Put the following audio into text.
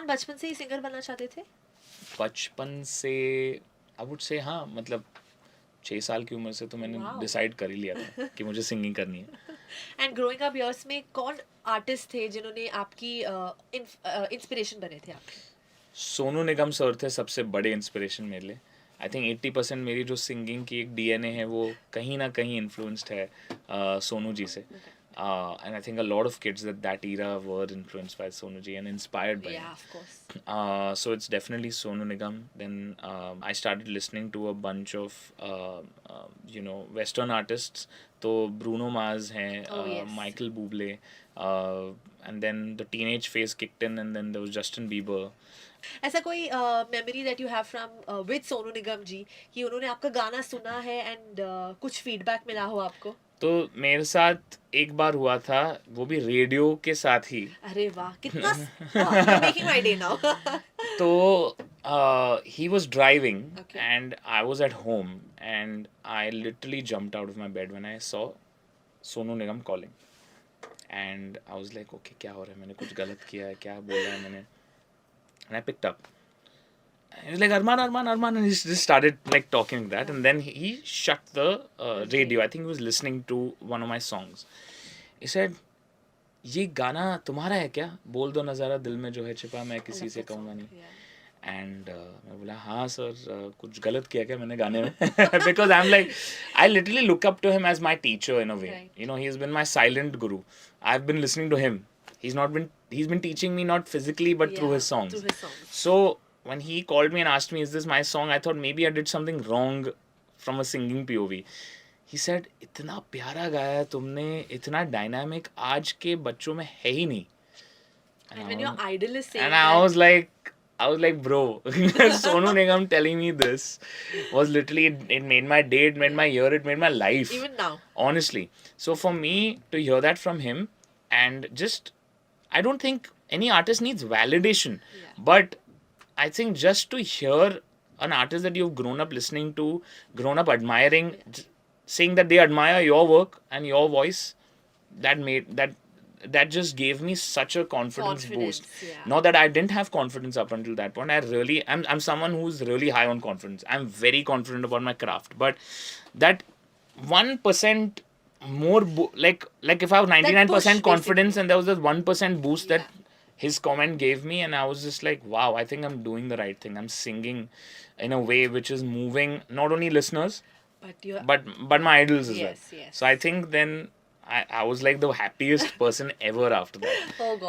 बचपन से ही सिंगर बनना चाहते थे? बचपन से आई वुड से हाँ, मतलब 6 साल की उम्र से तो मैंने Wow. डिसाइड कर ही लिया था कि मुझे सिंगिंग करनी है. एंड ग्रोइंग अप इयर्स में कौन आर्टिस्ट थे जिन्होंने आपकी इंस्पिरेशन बने थे आपके? सोनू निगम सर थे सबसे बड़े इंस्पिरेशन मेरे लिए. आई थिंक 80% मेरी जो सिंगिंग की एक डीएनए है वो कहीं ना कहीं इन्फ्लुएंस्ड है सोनू जी से. And I think a lot of kids that era were influenced by Sonu ji and inspired by Yeah, him. of course. So it's definitely Sonu Nigam. Then I started listening to a bunch of Western artists. तो Bruno Mars हैं, Oh, yes. Michael Bublé, and then the teenage phase kicked in, and then there was Justin Bieber. ऐसा कोई memory that you have from with Sonu Nigam ji कि उन्होंने आपका गाना सुना है एंड कुछ फीडबैक मिला हो आपको? तो मेरे साथ एक बार हुआ था, वो भी रेडियो के साथ ही. अरे वाह, कितना मेकिंग माय डे नाउ. तो he was driving Okay. and I was at home and I literally jumped out of my bed when I saw Sonu Nigam calling. And I was like, okay, क्या हो रहा है, मैंने कुछ गलत किया है, क्या बोला है मैंने. And I picked up. And he was like, Arman, Arman, Arman, and he just started like talking like that. And then he shut the radio. I think he was listening to one of my songs. He said, ये गाना तुम्हारा है क्या, बोल दो नज़ारा दिल में जो है छिपा, मैं किसी से कहूँगा नहीं. एंड मैं बोला हाँ सर, कुछ गलत किया क्या मैंने गाने में. Because I am like, I literally look up to him as my teacher in a way. You know, he has been my silent guru. I have been listening to him. He's been teaching me not physically but through his songs. Through his songs. So when he called me and asked me, is this my song, I thought maybe I did something wrong from a singing POV. He said, इतना प्यारा गाया तुमने, इतना dynamic आज के बच्चों में है ही नहीं. And when your idol is saying And I was like, bro, Sonu Nigam telling me this was literally, it made my day, it made my year, it made my life. even now. Honestly. So for me to hear that from him, and just, I don't think any artist needs validation. Yeah. But I think just to hear an artist that you've grown up listening to, grown up admiring, saying that they admire your work and your voice, that just gave me such a confidence boost. Yeah. Not that I didn't have confidence up until that point. I'm someone who's really high on confidence. I'm very confident about my craft. But that 1% more, like if I have 99% confidence basically. and there was this 1% boost that his comment gave me, and I was just like, wow, I think I'm doing the right thing. I'm singing in a way which is moving not only listeners but my idols as well. Yes. So I think then I was like the happiest person ever after that. Oh God.